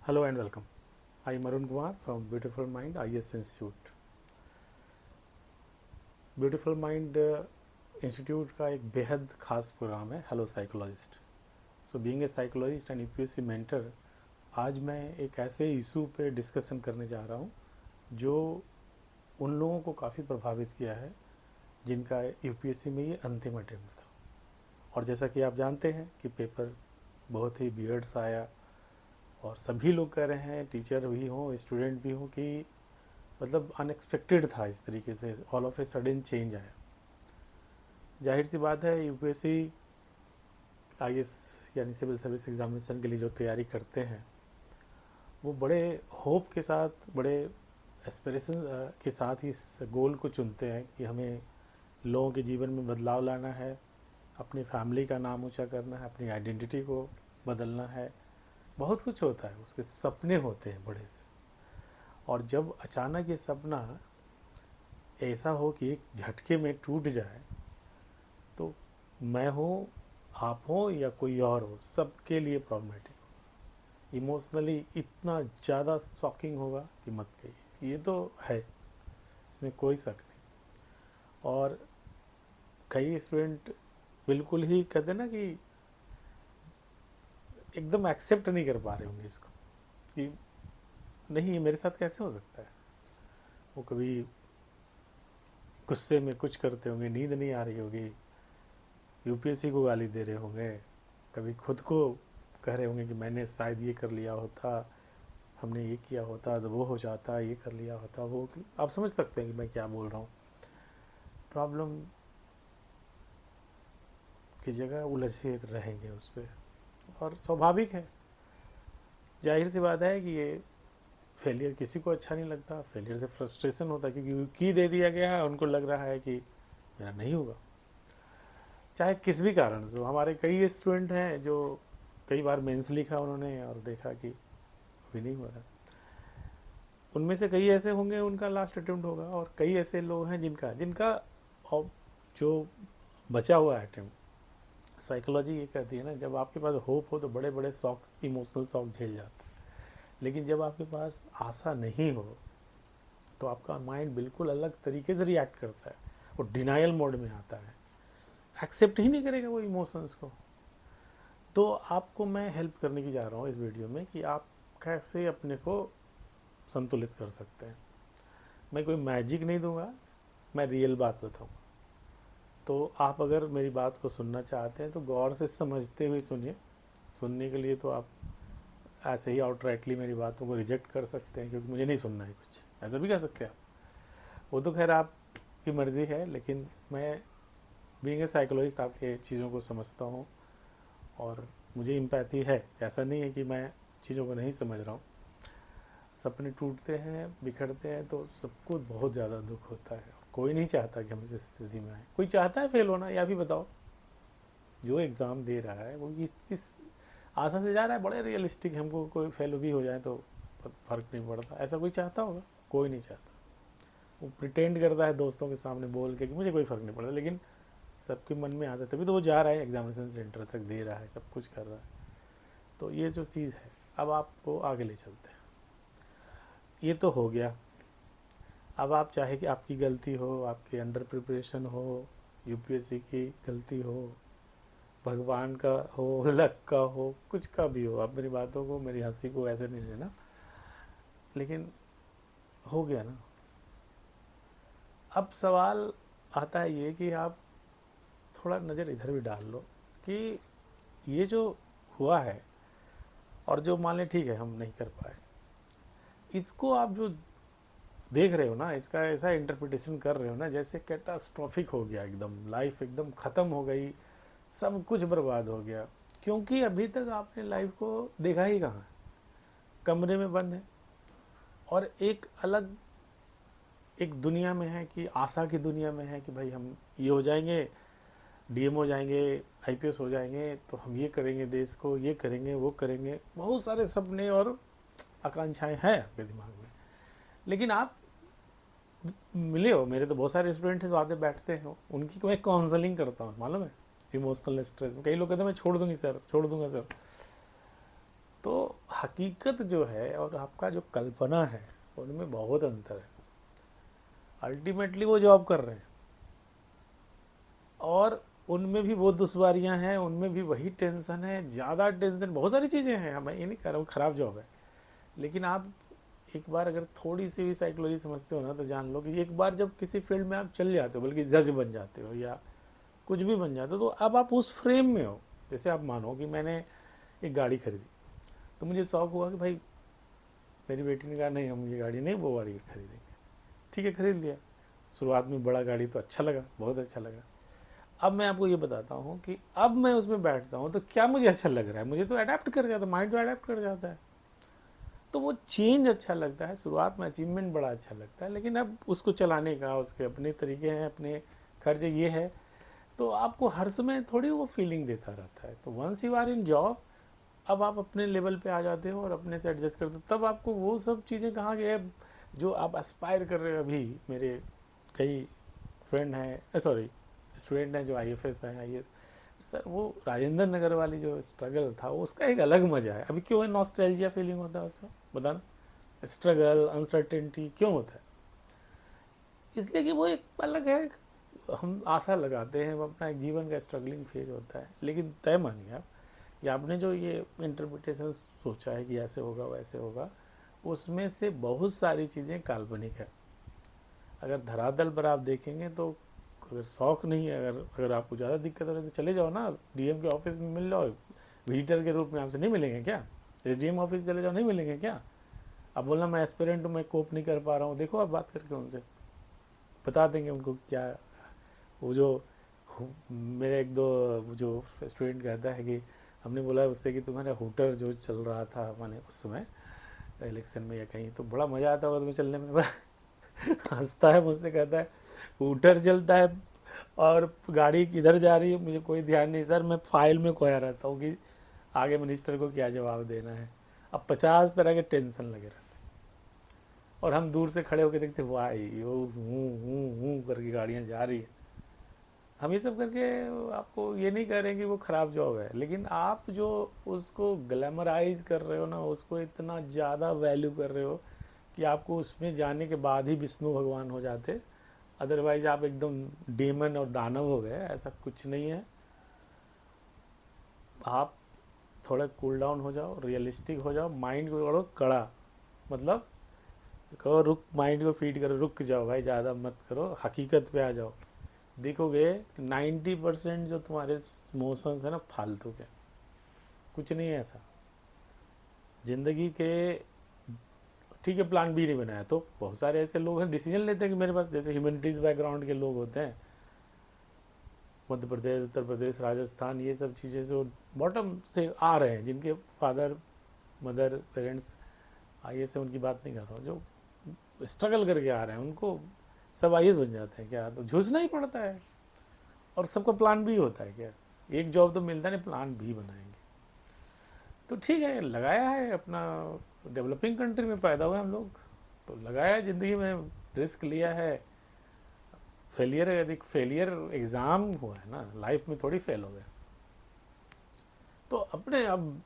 Hello and welcome. I am Arun Kumar from Beautiful Mind IS Institute. Beautiful mind institute का एक बेहद खास programme है hello psychologist. So being a psychologist and UPSC mentor, आज मैं एक ऐसे इशू पे डिस्कशन करने जा रहा हूँ जो उन लोगों को काफ़ी प्रभावित किया है जिनका यूपीएससी में ये अंतिम अटेम्प्ट था. और जैसा कि आप जानते हैं कि पेपर बहुत ही वियर्ड सा आया और सभी लोग कह रहे हैं, टीचर भी हों स्टूडेंट भी हों, कि मतलब अनएक्सपेक्टेड था. इस तरीके से all of a sudden change आया. जाहिर सी बात है, यूपीएससी आईएएस यानी सिविल सर्विस एग्जामिनेशन के लिए जो तैयारी करते हैं वो बड़े होप के साथ, बड़े एस्पिरेशन के साथ ही इस गोल को चुनते हैं कि हमें लोगों के जीवन में बदलाव लाना है, अपनी फैमिली का नाम ऊंचा करना है, अपनी आइडेंटिटी को बदलना है. बहुत कुछ होता है, उसके सपने होते हैं बड़े से. और जब अचानक ये सपना ऐसा हो कि एक झटके में टूट जाए, तो मैं हो, आप हो या कोई और हो, सबके लिए प्रॉब्लमेटिक हो. इमोशनली इतना ज़्यादा शॉकिंग होगा कि मत कहिए. ये तो है, इसमें कोई शक नहीं. और कई स्टूडेंट बिल्कुल ही कहते ना कि एकदम एक्सेप्ट नहीं कर पा रहे होंगे इसको, कि नहीं, ये मेरे साथ कैसे हो सकता है. वो कभी गुस्से में कुछ करते होंगे, नींद नहीं आ रही होगी, यूपीएससी को गाली दे रहे होंगे, कभी खुद को कह रहे होंगे कि मैंने शायद ये कर लिया होता, हमने ये किया होता तो वो हो जाता, ये कर लिया होता वो. आप समझ सकते हैं कि मैं क्या बोल रहा हूँ. प्रॉब्लम की जगह उलझे रहेंगे उस पर, और स्वाभाविक है, जाहिर सी बात है कि ये फेलियर किसी को अच्छा नहीं लगता. फेलियर से फ्रस्ट्रेशन होता है क्योंकि की दे दिया गया है, उनको लग रहा है कि मेरा नहीं होगा, चाहे किस भी कारण से. हमारे कई स्टूडेंट हैं जो कई बार मेंस लिखा उन्होंने और देखा कि अभी नहीं हो रहा. उनमें से कई ऐसे होंगे उनका लास्ट अटेम्प्ट होगा, और कई ऐसे लोग हैं जिनका जिनका जो बचा हुआ अटेम्प्ट. साइकोलॉजी ये कहती है ना, जब आपके पास होप हो तो बड़े बड़े शॉक्स, इमोशनल शॉक झेल जाते हैं. लेकिन जब आपके पास आशा नहीं हो तो आपका माइंड बिल्कुल अलग तरीके से रिएक्ट करता है. वो डिनायल मोड में आता है, एक्सेप्ट ही नहीं करेगा वो इमोशंस को. तो आपको मैं हेल्प करने की जा रहा हूँ इस वीडियो में कि आप कैसे अपने को संतुलित कर सकते हैं. मैं कोई मैजिक नहीं दूंगा, मैं रियल बात बताऊँगा. तो आप अगर मेरी बात को सुनना चाहते हैं तो गौर से समझते हुए सुनिए. सुनने के लिए तो आप ऐसे ही आउटराइटली मेरी बातों को रिजेक्ट कर सकते हैं क्योंकि मुझे नहीं सुनना है कुछ, ऐसा भी कर सकते हैं आप. वो तो खैर आपकी मर्ज़ी है, लेकिन मैं बीइंग ए साइकोलॉजिस्ट आपके चीज़ों को समझता हूँ और मुझे इम्पैथी है. ऐसा नहीं है कि मैं चीज़ों को नहीं समझ रहा हूँ. सपने टूटते हैं, बिखरते हैं तो सबको बहुत ज़्यादा दुख होता है. कोई नहीं चाहता कि हम इस स्थिति में आए. कोई चाहता है फेल होना? या भी बताओ. जो एग्ज़ाम दे रहा है वो इस आशा से जा रहा है, बड़े रियलिस्टिक, हमको कोई फेल भी हो जाए तो फ़र्क नहीं पड़ता. ऐसा कोई चाहता होगा? कोई नहीं चाहता. वो प्रिटेंड करता है दोस्तों के सामने बोल के कि मुझे कोई फ़र्क नहीं पड़ता, लेकिन सबके मन में आ जाता है. तभी तो वो जा रहा है, एग्जामिनेशन सेंटर तक दे रहा है, सब कुछ कर रहा है. तो ये जो चीज़ है, अब आपको आगे ले चलते हैं. ये तो हो गया. अब आप चाहे कि आपकी गलती हो, आपके अंडर प्रिपरेशन हो, यूपीएससी की गलती हो, भगवान का हो, लक का हो, कुछ का भी हो, आप मेरी बातों को, मेरी हंसी को ऐसे नहीं लेना. लेकिन हो गया ना. अब सवाल आता है ये कि आप थोड़ा नज़र इधर भी डाल लो कि ये जो हुआ है और जो मान लें ठीक है हम नहीं कर पाए, इसको आप जो देख रहे हो ना, इसका ऐसा इंटरप्रिटेशन कर रहे हो ना जैसे कैटास्ट्रॉफिक हो गया, एकदम लाइफ एकदम ख़त्म हो गई, सब कुछ बर्बाद हो गया. क्योंकि अभी तक आपने लाइफ को देखा ही कहाँ. कमरे में बंद है और एक अलग एक दुनिया में है, कि आशा की दुनिया में है कि भाई हम ये हो जाएंगे, डीएम हो जाएंगे, आईपीएस हो जाएंगे, तो हम ये करेंगे, देश को ये करेंगे, वो करेंगे. बहुत सारे सपने और आकांक्षाएं हैं आपके दिमाग में. लेकिन आप मिले हो, मेरे तो बहुत सारे स्टूडेंट हैं जो आते बैठते हैं, उनकी मैं काउंसलिंग करता हूँ, मालूम है, इमोशनल स्ट्रेस में. कई लोग कहते हैं मैं छोड़ दूंगी सर, छोड़ दूंगा सर. तो हकीकत जो है और आपका जो कल्पना है उनमें बहुत अंतर है। अल्टीमेटली वो जॉब कर रहे हैं और उनमें भी वो दुश्वारियां हैं, उनमें भी वही टेंशन है, ज़्यादा टेंशन, बहुत सारी चीज़ें हैं। मैं ये नहीं कह रहा हूँ ख़राब जॉब है, लेकिन आप एक बार अगर थोड़ी सी भी साइकोलॉजी समझते हो ना तो जान लो कि एक बार जब किसी फील्ड में आप चल जाते हो, बल्कि जज बन जाते हो या कुछ भी बन जाते हो, तो अब आप उस फ्रेम में हो। जैसे आप मानो कि मैंने एक गाड़ी खरीदी, तो मुझे शौक हुआ कि भाई मेरी बेटी ने कहा नहीं हम ये गाड़ी नहीं वो गाड़ी खरीदेंगे, ठीक है खरीद लिया। शुरुआत में बड़ा गाड़ी तो अच्छा लगा, बहुत अच्छा लगा। अब मैं आपको ये बताता हूँ कि अब मैं उसमें बैठता हूँ तो क्या मुझे अच्छा लग रहा है, मुझे तो अडेप्ट कर जाता है, माइंड तो अडेप्ट कर जाता है, तो वो चेंज अच्छा लगता है। शुरुआत में अचीवमेंट बड़ा अच्छा लगता है, लेकिन अब उसको चलाने का उसके अपने तरीके हैं, अपने खर्चे ये है, तो आपको हर समय थोड़ी वो फीलिंग देता रहता है। तो once you are in job, अब आप अपने लेवल पे आ जाते हो और अपने से एडजस्ट करते हो, तब आपको वो सब चीज़ें कहाँ गए जो आप एस्पायर कर रहे हो। अभी मेरे कई फ्रेंड हैं, सॉरी स्टूडेंट हैं जो IFS हैं, IAS सर, वो राजेंद्र नगर वाली जो स्ट्रगल था वो उसका एक अलग मजा है। अभी क्यों है नॉस्टैल्जिया फीलिंग होता है उसमें, बताना। स्ट्रगल अनसर्टेनिटी क्यों होता है? इसलिए कि वो एक अलग है। हम आशा लगाते हैं, वो अपना एक जीवन का स्ट्रगलिंग फेज होता है, लेकिन तय मानिए आप कि आपने जो ये इंटरप्रिटेशन सोचा है कि ऐसे होगा वैसे होगा, उसमें से बहुत सारी चीज़ें काल्पनिक है। अगर धरातल पर आप देखेंगे तो अगर शौक नहीं है, अगर आपको ज़्यादा दिक्कत हो रही है तो चले जाओ ना, DM के ऑफिस में मिल जाओ, विजिटर के रूप में आपसे नहीं मिलेंगे क्या? SDM ऑफिस चले जाओ, नहीं मिलेंगे क्या? अब बोलना मैं एस्पिरेंट हूँ, मैं कोप नहीं कर पा रहा हूँ, देखो आप बात करके उनसे बता देंगे उनको क्या। वो जो मेरे एक दो जो स्टूडेंट कहता है कि हमने बोला उससे कि तुम्हारा हुटर जो चल रहा था मैंने उस समय इलेक्शन में या कहीं, तो बड़ा मज़ा आता होगा तुम्हें चलने में। हंसता है मुझसे, कहता है हुटर चलता है और गाड़ी किधर जा रही है मुझे कोई ध्यान नहीं सर, मैं फाइल में खोया रहता हूँ कि आगे मिनिस्टर को क्या जवाब देना है। अब 50 तरह के टेंशन लगे रहते और हम दूर से खड़े होकर देखते वाई यो हूँ करके गाड़ियाँ जा रही है। हम ये सब करके आपको ये नहीं कह रहे कि वो ख़राब जॉब है, लेकिन आप जो उसको ग्लैमराइज कर रहे हो ना, उसको इतना ज़्यादा वैल्यू कर रहे हो कि आपको उसमें जाने के बाद ही विष्णु भगवान हो जाते, अदरवाइज आप एकदम डेमन और दानव हो गए। ऐसा कुछ नहीं है। आप थोड़ा कूल डाउन हो जाओ, रियलिस्टिक हो जाओ, माइंड को करो कड़ा, मतलब कहो रुक, माइंड को फीड करो, रुक जाओ भाई, ज़्यादा मत करो, हकीकत पे आ जाओ। देखोगे 90% जो तुम्हारे मोशंस है ना फालतू के, कुछ नहीं है ऐसा जिंदगी के। ठीक है प्लान बी नहीं बनाया तो बहुत सारे ऐसे लोग हैं डिसीजन लेते हैं कि मेरे पास, जैसे ह्यूमैनिटीज़ बैकग्राउंड के लोग होते हैं, मध्य प्रदेश, उत्तर प्रदेश, राजस्थान, ये सब चीज़ें जो बॉटम से आ रहे हैं, जिनके फादर मदर पेरेंट्स IAS से उनकी बात नहीं कर रहा हूँ, जो स्ट्रगल करके आ रहे हैं उनको सब IAS बन जाते हैं क्या? तो झूझना ही पड़ता है। और सबका प्लान बी होता है क्या? एक जॉब तो मिलता नहीं, प्लान बी बनाएंगे। तो ठीक है, लगाया है अपना, डेवलपिंग कंट्री में पैदा हुए हम लोग, तो लगाया है ज़िंदगी में, रिस्क लिया है। फेलियर, यदि फेलियर एग्ज़ाम हुआ है ना, लाइफ में थोड़ी फेल हो गया। तो अपने अब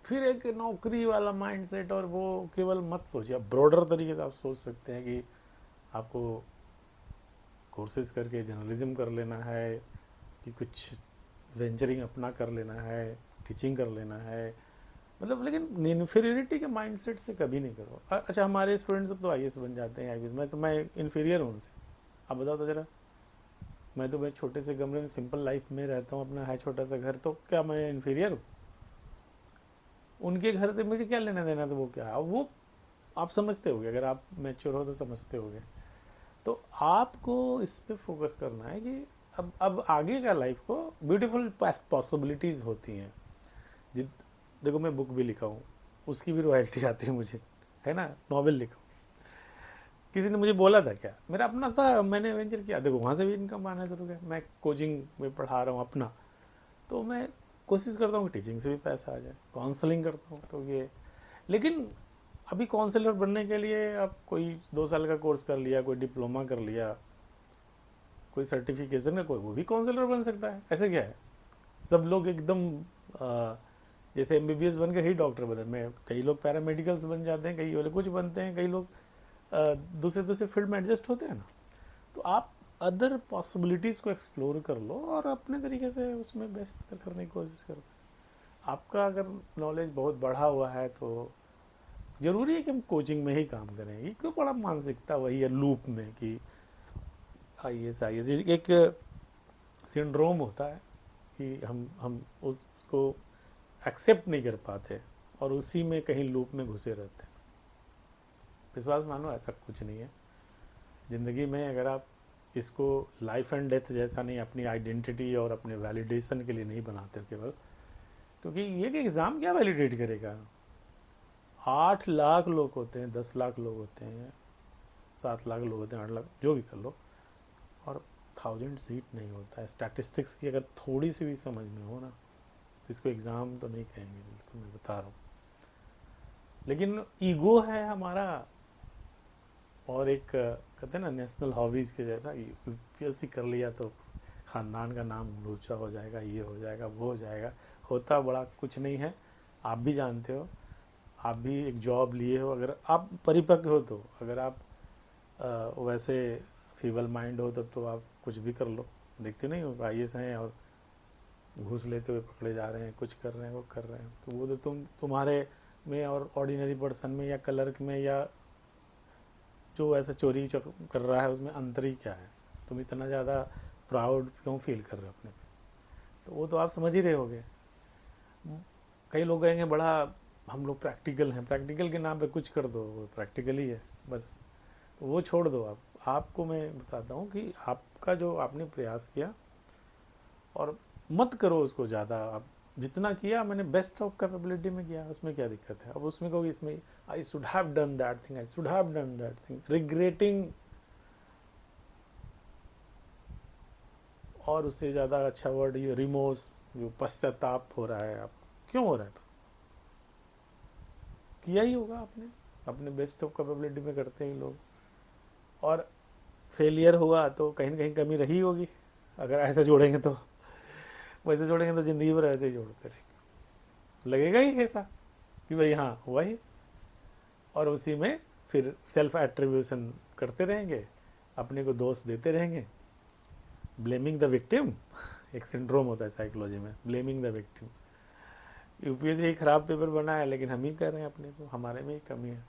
फिर एक नौकरी वाला माइंडसेट, और वो केवल मत सोचिए, अब ब्रॉडर तरीके से आप सोच सकते हैं कि आपको कोर्सेज करके जर्नलिज्म कर लेना है, कि कुछ वेंचरिंग अपना कर लेना है, टीचिंग कर लेना है, मतलब, लेकिन इन्फीरियरिटी के माइंडसेट से कभी नहीं करो। अच्छा हमारे स्टूडेंट सब तो IAS बन जाते हैं, IBS, मैं इन्फीरियर हूँ उनसे? आप बताओ तो ज़रा। मैं तो भाई छोटे से कमरे में सिंपल लाइफ में रहता हूँ, अपना है छोटा सा घर, तो क्या मैं इन्फीरियर हूँ? उनके घर से मुझे क्या लेना देना, तो वो क्या, वो आप समझते होगे, अगर आप मैच्योर हो तो समझते होगे। तो आपको इस पर फोकस करना है कि अब आगे का लाइफ को ब्यूटीफुल पॉसिबिलिटीज़ होती हैं। देखो मैं बुक भी लिखा हूँ, उसकी भी रॉयल्टी आती है मुझे, है ना, नॉवेल लिखा हूँ, किसी ने मुझे बोला था क्या, मेरा अपना था, मैंने वेंचर किया, देखो वहाँ से भी इनकम आना शुरू किया। मैं कोचिंग में पढ़ा रहा हूँ अपना, तो मैं कोशिश करता हूँ कि टीचिंग से भी पैसा आ जाए, काउंसलिंग करता हूँ तो ये। लेकिन अभी काउंसलर बनने के लिए आप कोई 2 साल का कोर्स कर लिया, कोई डिप्लोमा कर लिया, कोई सर्टिफिकेशन है, कोई वो भी काउंसलर बन सकता है, ऐसे क्या है? सब लोग एकदम जैसे एमबीबीएस बन के ही डॉक्टर बने, मैं कई लोग पैरामेडिकल्स बन जाते हैं, कई वाले कुछ बनते हैं, कई लोग दूसरे दूसरे फील्ड में एडजस्ट होते हैं ना। तो आप अदर पॉसिबिलिटीज़ को एक्सप्लोर कर लो और अपने तरीके से उसमें बेस्ट करने की कोशिश करते हैं। आपका अगर नॉलेज बहुत बढ़ा हुआ है तो ज़रूरी है कि हम कोचिंग में ही काम करें। ये क्यों बड़ा मानसिकता वही है लूप में कि आईएएस आईएएस, एक सिंड्रोम होता है कि हम उसको एक्सेप्ट नहीं कर पाते और उसी में कहीं लूप में घुसे रहते हैं। विश्वास मानो ऐसा कुछ नहीं है ज़िंदगी में। अगर आप इसको लाइफ एंड डेथ जैसा नहीं, अपनी आइडेंटिटी और अपने वैलिडेशन के लिए नहीं बनाते हो केवल, क्योंकि ये कि एग्ज़ाम क्या वैलिडेट करेगा। 8 लाख लोग होते हैं, 10 लाख लोग होते हैं, 7 लाख लोग होते हैं, 8 लाख जो भी कर लो, और 1000 सीट नहीं होता है। स्टैटिस्टिक्स की अगर थोड़ी सी भी समझ में हो ना तो इसको एग्ज़ाम तो नहीं कहेंगे, बिल्कुल मैं बता रहा हूँ। लेकिन ईगो है हमारा, और एक कहते हैं ना नेशनल हॉबीज़ के जैसा, यूपीएससी कर लिया तो ख़ानदान का नाम ऊंचा हो जाएगा, ये हो जाएगा, वो हो जाएगा। होता बड़ा कुछ नहीं है, आप भी जानते हो। आप भी एक जॉब लिए हो, अगर आप परिपक्व हो तो, अगर आप वैसे फीबल माइंड हो तब तो आप कुछ भी कर लो। देखते नहीं हो आईएएस हैं और घूस लेते हुए पकड़े जा रहे हैं, कुछ कर रहे हैं, वो कर रहे हैं, तो वो तो तुम्हारे में और ऑर्डिनरी पर्सन में या क्लर्क में या जो ऐसा चोरी कर रहा है उसमें अंतर ही क्या है। तुम इतना ज़्यादा प्राउड क्यों फील कर रहे हो अपने पे, तो वो तो आप समझ ही रहे होगे। कई लोग कहेंगे बड़ा हम लोग प्रैक्टिकल हैं, प्रैक्टिकल के नाम पे कुछ कर दो, वो प्रैक्टिकल ही है बस, तो वो छोड़ दो। आपको मैं बताता हूँ कि आपका जो आपने प्रयास किया, और मत करो उसको ज़्यादा। आप जितना किया मैंने बेस्ट ऑफ कैपेबिलिटी में किया, उसमें क्या दिक्कत है। अब उसमें कहोगे इसमें I should have done that thing, I should have done that thing, regretting, और उससे ज़्यादा अच्छा वर्ड ये रिमोर्स, जो पश्चाताप हो रहा है। आप क्यों हो रहा है? किया ही होगा आपने, अपने बेस्ट ऑफ कैपेबिलिटी में करते हैं लोग, और फेलियर हुआ तो कहीं ना कहीं कमी रही होगी। अगर ऐसे जोड़ेंगे तो, वैसे जोड़ेंगे तो ज़िंदगी भर ऐसे ही जोड़ते रहेंगे, लगेगा ही ऐसा कि भाई हाँ हुआ ही, और उसी में फिर सेल्फ एट्रीब्यूशन करते रहेंगे, अपने को दोष देते रहेंगे, ब्लेमिंग द विक्टिम। एक सिंड्रोम होता है साइकोलॉजी में, ब्लेमिंग द विक्टिम। यूपीएससी एक ख़राब पेपर बना है लेकिन हम ही कर रहे हैं अपने को, हमारे में ही कमी है।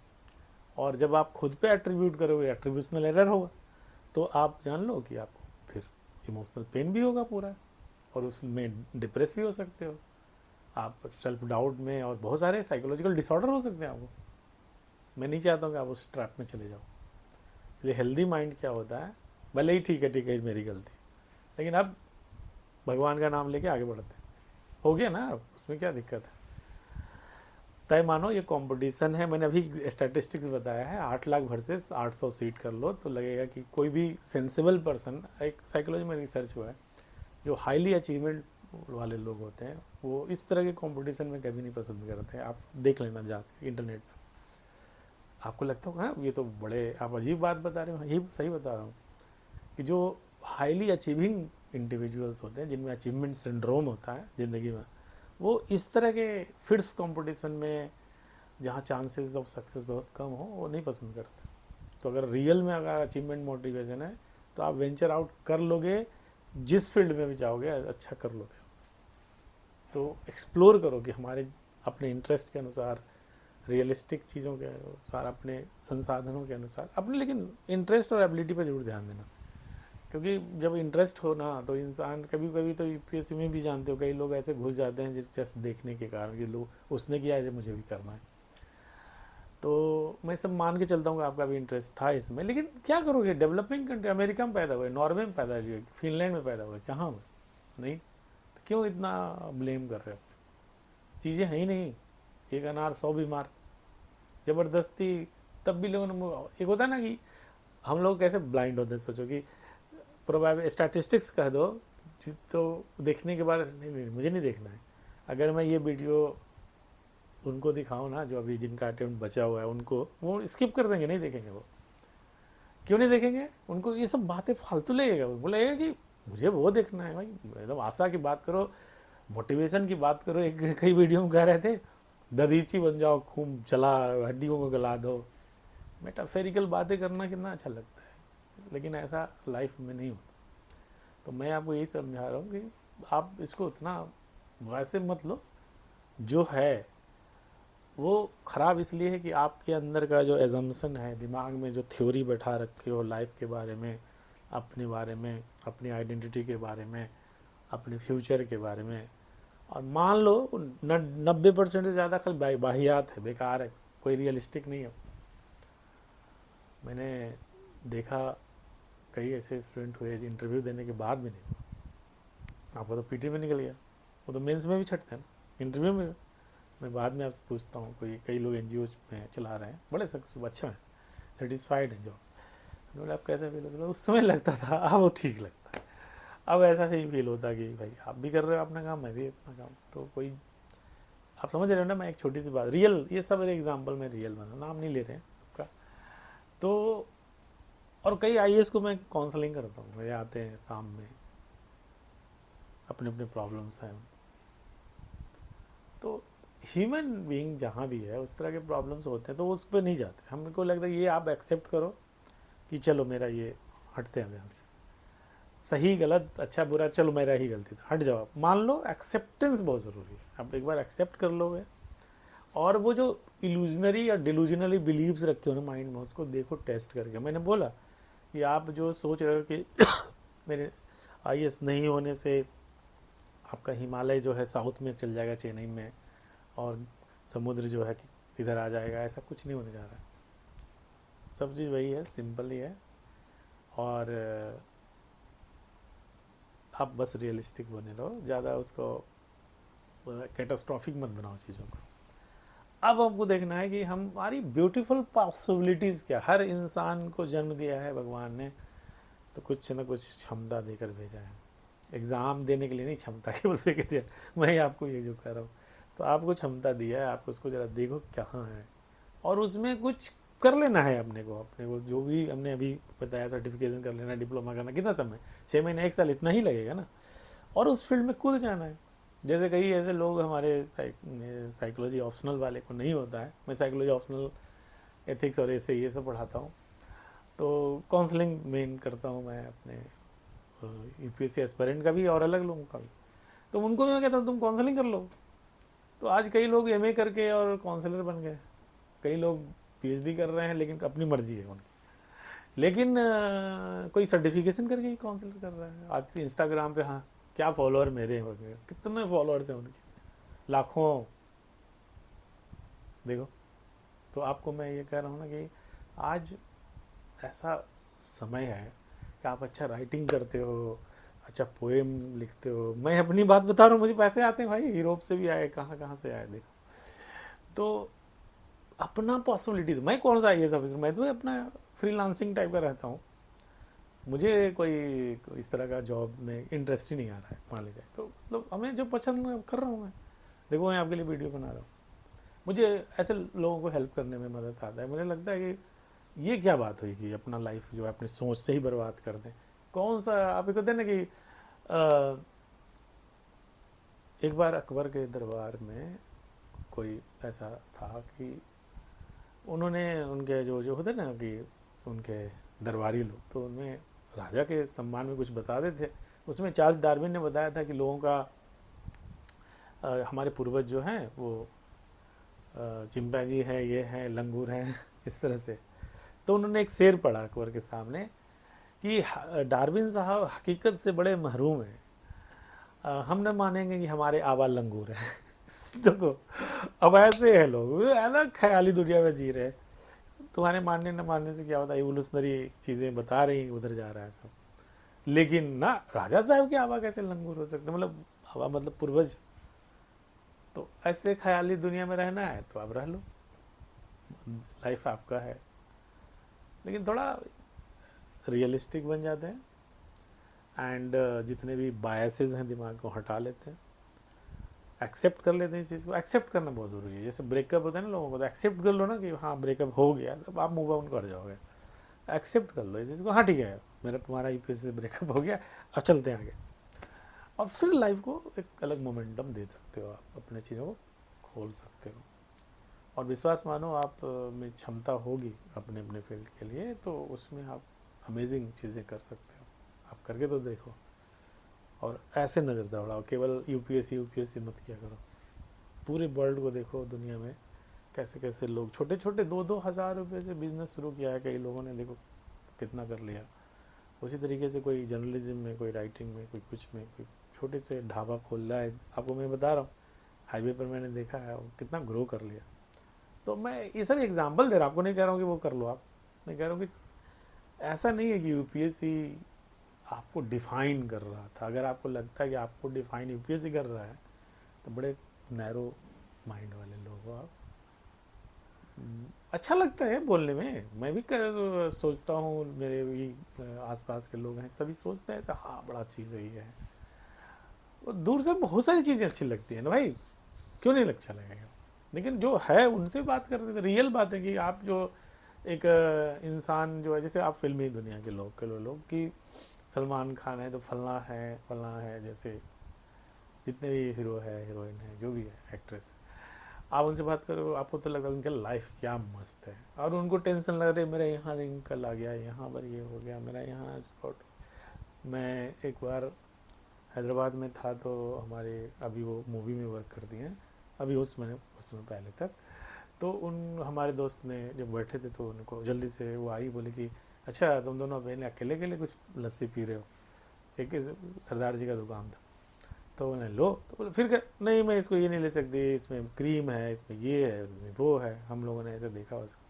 और जब आप खुद पे एट्रीब्यूट करोगे, एट्रीब्यूशनल एरर होगा, तो आप जान लो कि आपको फिर इमोशनल पेन भी होगा पूरा, और उसमें डिप्रेस भी हो सकते हो आप, सेल्फ डाउट में, और बहुत सारे साइकोलॉजिकल डिसऑर्डर हो सकते हैं आपको। मैं नहीं चाहता हूँ कि आप उस ट्रैप में चले जाओ। ये हेल्दी माइंड क्या होता है, भले ही ठीक है मेरी गलती, लेकिन अब भगवान का नाम लेके आगे बढ़ते हैं, हो गया ना, उसमें क्या दिक्कत है। तय मानो ये कंपटीशन है, मैंने अभी स्टैटिस्टिक्स बताया है, 8 लाख वर्सेस 800 सीट कर लो तो लगेगा कि कोई भी सेंसिबल पर्सन, एक साइकोलॉजी में रिसर्च हुआ है, जो हाईली अचीवमेंट वाले लोग होते हैं वो इस तरह के कंपटीशन में कभी नहीं पसंद करते हैं। आप देख लेना जा सके इंटरनेट पर, आपको लगता होगा ये तो बड़े आप अजीब बात बता रहे हो, यही सही बता रहा हूँ कि जो हाईली अचीविंग इंडिविजुअल्स होते हैं, जिनमें अचीवमेंट सिंड्रोम होता है ज़िंदगी में, वो इस तरह के फिट्स कंपटीशन में जहाँ चांसेस ऑफ सक्सेस बहुत कम हो, वो नहीं पसंद करते। तो अगर रियल में अगर अचीवमेंट मोटिवेशन है तो आप वेंचर आउट कर लोगे, जिस फील्ड में भी जाओगे अच्छा कर लोगे। तो एक्सप्लोर करो कि हमारे अपने इंटरेस्ट के अनुसार, रियलिस्टिक चीज़ों के अनुसार, अपने संसाधनों के अनुसार अपने, लेकिन इंटरेस्ट और एबिलिटी पर जरूर ध्यान देना। क्योंकि जब इंटरेस्ट हो ना तो इंसान कभी कभी तो यूपीएससी में भी जानते हो कई लोग ऐसे घुस जाते हैं जस्ट देखने के कारण कि लोग उसने किया है मुझे भी करना है। तो मैं सब मान के चलता हूँ कि आपका भी इंटरेस्ट था इसमें, लेकिन क्या करोगे, डेवलपिंग कंट्री, अमेरिका में पैदा हुए, नॉर्वे में पैदा हुए, फिनलैंड में पैदा हुए, कहाँ हुए नहीं, तो क्यों इतना ब्लेम कर रहे हो? चीज़ें हैं ही नहीं, एक अनार 100 बीमार, ज़बरदस्ती। तब भी लोगों ने, एक होता है ना कि हम लोग कैसे ब्लाइंड होते हैं, सोचो कि प्रोबेबल स्टैटिस्टिक्स कह दो तो देखने के बाद नहीं मुझे नहीं देखना है। अगर मैं ये वीडियो उनको दिखाऊं ना, जो अभी जिनका अटेम्प्ट बचा हुआ है, उनको वो स्किप कर देंगे, नहीं देखेंगे। वो क्यों नहीं देखेंगे? उनको ये सब बातें फालतू लगेगा, वो लगेगा कि मुझे वो देखना है। भाई एकदम आशा की बात करो, मोटिवेशन की बात करो, एक कई वीडियो में कह रहे थे ददीची बन जाओ, खूब चला, हड्डियों को गला दो। मेटाफेरिकल बातें करना कितना अच्छा लगता है, लेकिन ऐसा लाइफ में नहीं होता। तो मैं आपको यही समझा रहा हूँ कि आप इसको इतना वैसे मत लो। जो है वो ख़राब इसलिए है कि आपके अंदर का जो एजम्पशन है, दिमाग में जो थ्योरी बैठा रखे हो लाइफ के बारे में, अपने बारे में, अपनी आइडेंटिटी के बारे में, अपने फ्यूचर के बारे में, और मान लो 90% से ज़्यादा कल बाहियात है, बेकार है, कोई रियलिस्टिक नहीं है। मैंने देखा कई ऐसे स्टूडेंट हुए इंटरव्यू देने के बाद भी नहीं, आपको तो पीटी में निकल गया, वो तो मेंस में भी छटते हैं, इंटरव्यू में। मैं बाद में आपसे पूछता हूँ, कई लोग एनजीओ में चला रहे हैं, बड़े सक्सेस अच्छा है, सेटिस्फाइड हैं जॉब। बोले आप कैसे फील होता? उस समय लगता था, अब वो ठीक लगता है। अब ऐसा नहीं फील होता कि भाई आप भी कर रहे हो अपना काम, मैं भी अपना काम, तो कोई, आप समझ रहे हो ना। मैं एक छोटी सी बात, रियल, ये सब एग्जाम्पल में रियल बना, नाम नहीं ले रहे हैं आपका। तो और कई आईएएस को मैं काउंसलिंग करता हूँ, मेरे आते हैं शाम में, अपने अपने प्रॉब्लम्स हैं। तो ह्यूमन बीइंग जहाँ भी है उस तरह के प्रॉब्लम्स होते हैं, तो उस पर नहीं जाते। हमको लगता है ये आप एक्सेप्ट करो कि चलो मेरा ये, हटते हैं यहाँ से, सही गलत अच्छा बुरा, चलो मेरा ही गलती था, हट जाओ। मान लो, एक्सेप्टेंस बहुत ज़रूरी है। आप एक बार एक्सेप्ट कर लोगे, और वो जो इल्यूजनरी या डिलूजनली बिलीव्स रखे हो ना माइंड में, उसको देखो टेस्ट करके। मैंने बोला कि आप जो सोच रहे हो कि मेरे आईएएस नहीं होने से आपका हिमालय जो है साउथ में चल जाएगा, चेन्नई में, और समुद्र जो है इधर आ जाएगा, ऐसा कुछ नहीं होने जा रहा है। सब चीज़ वही है, सिंपल ही है। और आप बस रियलिस्टिक बने रहो, ज़्यादा उसको कैटास्ट्रॉफिक मत बनाओ चीज़ों को। अब आपको देखना है कि हमारी ब्यूटीफुल पॉसिबिलिटीज़ क्या। हर इंसान को जन्म दिया है भगवान ने, तो कुछ ना कुछ क्षमता देकर भेजा है। एग्ज़ाम देने के लिए नहीं, क्षमता केवल फेंक दिया। मैं आपको ये जो कह रहा हूँ, तो आपको क्षमता दिया है, आप उसको ज़रा देखो कहाँ है, और उसमें कुछ कर लेना है अपने को जो भी हमने अभी बताया, सर्टिफिकेशन कर लेना, डिप्लोमा करना, कितना समय, 6 महीने 1 साल, इतना ही लगेगा ना, और उस फील्ड में कूद जाना है। जैसे कई ऐसे लोग हमारे साइकोलॉजी ऑप्शनल वाले को नहीं होता है, मैं साइकोलॉजी ऑप्शनल एथिक्स और ऐसे ये सब पढ़ाता हूँ, तो काउंसलिंग मेन करता हूँ मैं अपने यूपीएससी एस्पिरेंट का भी और अलग लोगों का भी। तो उनको भी मैं कहता हूँ तुम काउंसलिंग कर लो। तो आज कई लोग एमए करके और काउंसलर बन गए, कई लोग पीएचडी कर रहे हैं, लेकिन अपनी मर्जी है उनकी। लेकिन कोई सर्टिफिकेशन करके ही काउंसलर कर रहा है। आज इंस्टाग्राम पे, हाँ क्या फॉलोअर मेरे हो गए, कितने फॉलोअर्स हैं उनके, लाखों, देखो। तो आपको मैं ये कह रहा हूँ ना कि आज ऐसा समय है कि आप अच्छा राइटिंग करते हो, अच्छा पोएम लिखते हो। मैं अपनी बात बता रहा हूँ, मुझे पैसे आते हैं भाई, यूरोप से भी आए, कहाँ कहाँ से आए, देखो। तो अपना पॉसिबिलिटी, मैं कौन सा आईएएस ऑफिसर, मैं तो अपना फ्रीलांसिंग टाइप का रहता हूँ, मुझे कोई इस तरह का जॉब में इंटरेस्ट ही नहीं आ रहा है, मान लीजिए। तो मतलब हमें जो पसंद कर रहा हूँ मैं, देखो मैं आपके लिए वीडियो बना रहा हूँ, मुझे ऐसे लोगों को हेल्प करने में मदद आता है। मुझे लगता है कि ये क्या बात हुई कि अपना लाइफ जो है अपनी सोच से ही बर्बाद कर दें। कौन सा, आप कहते हैं ना कि एक बार अकबर के दरबार में कोई ऐसा था कि उन्होंने, उनके जो जो होते ना कि उनके दरबारी लोग, तो उनमें राजा के सम्मान में कुछ बता देते थे। उसमें चार्ल्स डार्विन ने बताया था कि लोगों का हमारे पूर्वज जो हैं वो चिंपैंजी है, ये है, लंगूर है इस तरह से। तो उन्होंने एक शेर पढ़ा अकबर के सामने कि डार्विन साहब हकीकत से बड़े महरूम हैं, हम न मानेंगे कि हमारे आबा लंगूर है। देखो, अब ऐसे है लोग, अलग ख्याली दुनिया में जी रहे हैं। तुम्हारे मानने न मानने से क्या होता है, इवोल्यूशनरी चीज़ें बता रही हैं, उधर जा रहा है सब। लेकिन ना, राजा साहब के आबा कैसे लंगूर हो सकते, मतलब आबा मतलब पूर्वज। तो ऐसे ख्याली दुनिया में रहना है तो आप रह लो, लाइफ आपका है। लेकिन थोड़ा रियलिस्टिक बन जाते हैं, एंड जितने भी बायसेस हैं दिमाग को हटा लेते हैं, एक्सेप्ट कर लेते हैं इस चीज़ को। एक्सेप्ट करना बहुत ज़रूरी है। जैसे ब्रेकअप होता है ना लोगों को, तो एक्सेप्ट कर लो ना कि हाँ ब्रेकअप हो गया, तो आप मूव ऑन कर जाओगे। एक्सेप्ट कर लो इस चीज़ को, हाँ ठीक है मेरा तुम्हारा यूपीएससी से ब्रेकअप हो गया, अब चलते हैं आगे। और फिर लाइफ को एक अलग मोमेंटम दे सकते हो, आप अपने चीज़ों को खोल सकते हो। और विश्वास मानो आप में क्षमता होगी अपने अपने फील्ड के लिए, तो उसमें आप अमेजिंग चीज़ें कर सकते हो। आप करके तो देखो, और ऐसे नज़र दौड़ाओ, केवल यूपीएससी मत किया करो। पूरे वर्ल्ड को देखो, दुनिया में कैसे कैसे लोग छोटे छोटे 2-2 हज़ार रुपये से बिजनेस शुरू किया है कई लोगों ने, देखो कितना कर लिया। उसी तरीके से कोई जर्नलिज्म में, कोई राइटिंग में, कोई कुछ में, कोई छोटे से ढाबा खोल रहा है। आपको मैं बता रहा हूँ, हाईवे पर मैंने देखा है वो कितना ग्रो कर लिया। तो मैं ये सब एग्जाम्पल दे रहा हूँ, आपको नहीं कह रहा हूँ कि वो कर लो आप। मैं कह रहा हूँ कि ऐसा नहीं है कि यूपीएससी आपको डिफाइन कर रहा था। अगर आपको लगता है कि आपको डिफाइन यूपीएससी कर रहा है, तो बड़े नैरो माइंड वाले लोग हो आप। अच्छा लगता है बोलने में, मैं भी सोचता हूँ, मेरे भी आसपास के लोग हैं सभी सोचते हैं हाँ बड़ा चीज़ है ये है। और दूर से बहुत सारी चीज़ें अच्छी लगती हैं ना भाई, क्यों नहीं अच्छा लगेगा। लेकिन जो है उनसे बात करते थे, रियल बात है कि आप जो एक इंसान जो है, जैसे आप फिल्मी दुनिया के लोग कि सलमान खान है तो फलना है, जैसे जितने भी हीरो है, हीरोइन है, जो भी है, एक्ट्रेस है, आप उनसे बात करो आपको तो लगता है उनका लाइफ क्या मस्त है। और उनको टेंशन लग रही है, मेरा यहाँ रिंकल आ गया, यहाँ पर ये हो गया, मेरा यहाँ स्पॉट। मैं एक बार हैदराबाद में था, तो हमारे अभी वो मूवी में वर्क करती हैं, अभी उसमें पहले तक, तो उन हमारे दोस्त ने जब बैठे थे तो उनको जल्दी से वो आई, बोली कि अच्छा तुम दोनों बहन अकेले अकेले कुछ लस्सी पी रहे हो। एक सरदार जी का दुकान था, तो उन्हें लो, तो बोले फिर क्या, नहीं मैं इसको ये नहीं ले सकती, इसमें क्रीम है, इसमें ये है, इसमें वो है। हम लोगों ने ऐसे देखा उसको,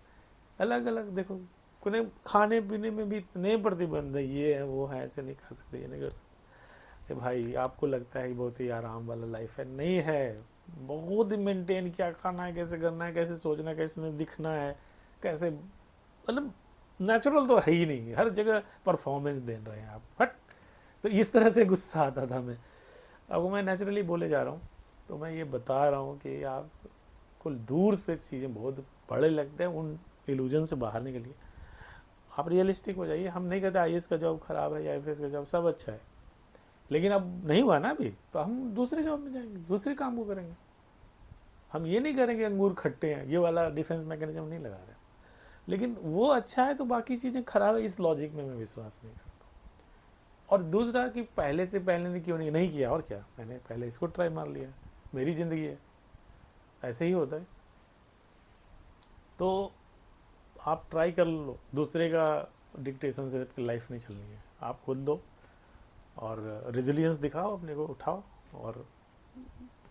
अलग अलग देखो, कुछ खाने पीने में भी इतने प्रतिबंध है, ये है वो है, ऐसे नहीं खा सकते, ये नहीं कर सकते। भाई आपको लगता है बहुत ही आराम वाला लाइफ है, नहीं है। बहुत मेंटेन क्या खाना है, कैसे करना है, कैसे सोचना है, कैसे दिखना है, कैसे, मतलब नेचुरल तो है ही नहीं, हर जगह परफॉर्मेंस दे रहे हैं आप, हट। तो इस तरह से गुस्सा आता था मैं। अब मैं नेचुरली बोले जा रहा हूँ, तो मैं ये बता रहा हूँ कि आपको दूर से चीज़ें बहुत बड़े लगते हैं, उन इल्यूजन से बाहर निकलिए, आप रियलिस्टिक हो जाइए। हम नहीं कहते आईएएस का जॉब खराब है या आईएफएस का जॉब सब अच्छा है, लेकिन अब नहीं हुआ ना अभी, तो हम दूसरे जॉब में जाएंगे, दूसरे काम को करेंगे। हम ये नहीं करेंगे अंगूर खट्टे हैं, ये वाला डिफेंस मैकेनिज्म नहीं लगा रहे। लेकिन वो अच्छा है तो बाकी चीज़ें खराब है, इस लॉजिक में मैं विश्वास नहीं करता। और दूसरा कि पहले से पहले ने क्यों नहीं किया, और क्या, मैंने पहले इसको ट्राई मार लिया, मेरी ज़िंदगी है, ऐसे ही होता है। तो आप ट्राई कर लो, दूसरे का डिक्टेशन से आपकी लाइफ नहीं चलनी है, आप खुद दो और रेजिलियंस दिखाओ, अपने को उठाओ, और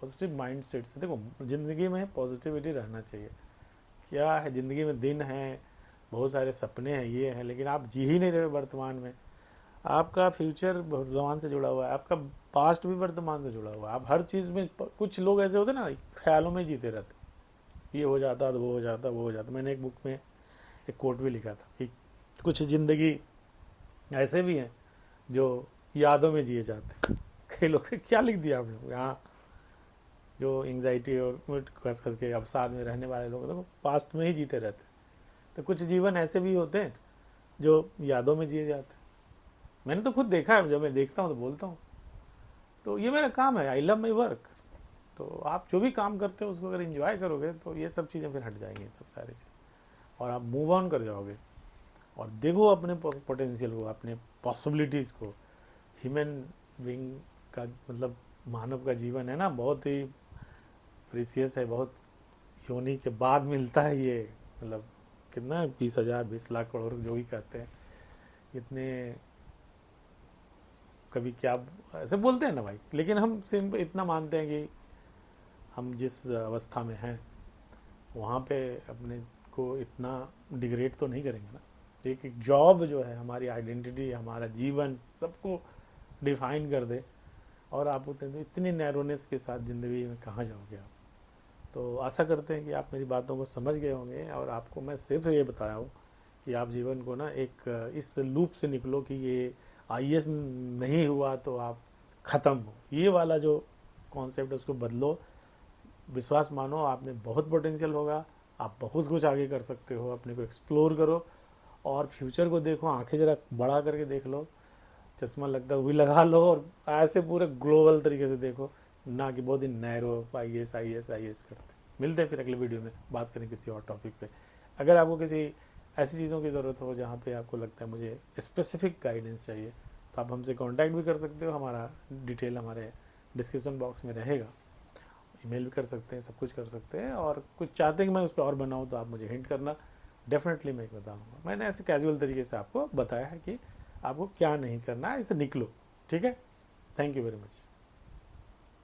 पॉजिटिव माइंड सेट से देखो, ज़िंदगी में पॉजिटिविटी रहना चाहिए। क्या है, ज़िंदगी में दिन हैं, बहुत सारे सपने हैं, ये हैं, लेकिन आप जी ही नहीं रहे वर्तमान में। आपका फ्यूचर वर्तमान से जुड़ा हुआ है, आपका पास्ट भी वर्तमान से जुड़ा हुआ है। आप हर चीज़ में, कुछ लोग ऐसे होते ना ख्यालों में जीते रहते, ये हो जाता तो वो हो जाता, वो हो जाता। मैंने एक बुक में एक कोट भी लिखा था कि कुछ ज़िंदगी ऐसे भी हैं जो यादों में जिए जाते हैं। कई लोग, क्या लिख दिया आपने यहाँ, जो एंग्जाइटी और खास करके अवसाद में रहने वाले लोग तो पास्ट में ही जीते रहते हैं। तो कुछ जीवन ऐसे भी होते हैं जो यादों में जिए जाते हैं। मैंने तो खुद देखा है, जब मैं देखता हूँ तो बोलता हूँ। तो ये मेरा काम है, आई लव माई वर्क। तो आप जो भी काम करते हो उसको अगर एंजॉय करोगे तो ये सब चीज़ें फिर हट जाएंगी, सब सारी चीज़ें, और आप मूव ऑन कर जाओगे। और देखो अपने पोटेंशियल को, अपने पॉसिबिलिटीज़ को। ह्यूमन बीइंग का मतलब मानव का जीवन है ना, बहुत ही प्रीसियस है, बहुत योनि के बाद मिलता है ये, मतलब कितना 20,000 20 लाख करोड़ जो भी कहते हैं, इतने कभी क्या ऐसे बोलते हैं ना भाई। लेकिन हम सिर्फ इतना मानते हैं कि हम जिस अवस्था में हैं वहाँ पे अपने को इतना डिग्रेड तो नहीं करेंगे ना। एक जॉब जो है हमारी आइडेंटिटी, हमारा जीवन सबको डिफाइन कर दे, और आप इतनी नैरोनेस के साथ ज़िंदगी में कहाँ जाओगे आप। तो आशा करते हैं कि आप मेरी बातों को समझ गए होंगे, और आपको मैं सिर्फ ये बताया हूँ कि आप जीवन को ना एक इस लूप से निकलो कि ये आईएएस नहीं हुआ तो आप ख़त्म हो, ये वाला जो कॉन्सेप्ट है उसको बदलो। विश्वास मानो आप में बहुत पोटेंशियल होगा, आप बहुत कुछ आगे कर सकते हो। अपने को एक्सप्लोर करो और फ्यूचर को देखो, आंखें ज़रा बड़ा करके देख लो, चश्मा लगता है वो भी लगा लो और ऐसे पूरे ग्लोबल तरीके से देखो, ना कि बहुत ही नैरो IAS IAS IAS करते। मिलते हैं फिर अगले वीडियो में, बात करें किसी और टॉपिक पे। अगर आपको किसी ऐसी चीज़ों की ज़रूरत हो जहाँ पे आपको लगता है मुझे स्पेसिफिक गाइडेंस चाहिए, तो आप हमसे कांटेक्ट भी कर सकते हो। हमारा डिटेल हमारे डिस्क्रिप्शन बॉक्स में रहेगा, ईमेल भी कर सकते हैं, सब कुछ कर सकते हैं। और कुछ चाहते हैं कि मैं उस पर और बनाऊँ तो आप मुझे हिंट करना, डेफिनेटली मैं बताऊँगा। मैंने ऐसे कैजुअल तरीके से आपको बताया है कि आपको क्या नहीं करना है, इसे निकलो। ठीक है, थैंक यू वेरी मच।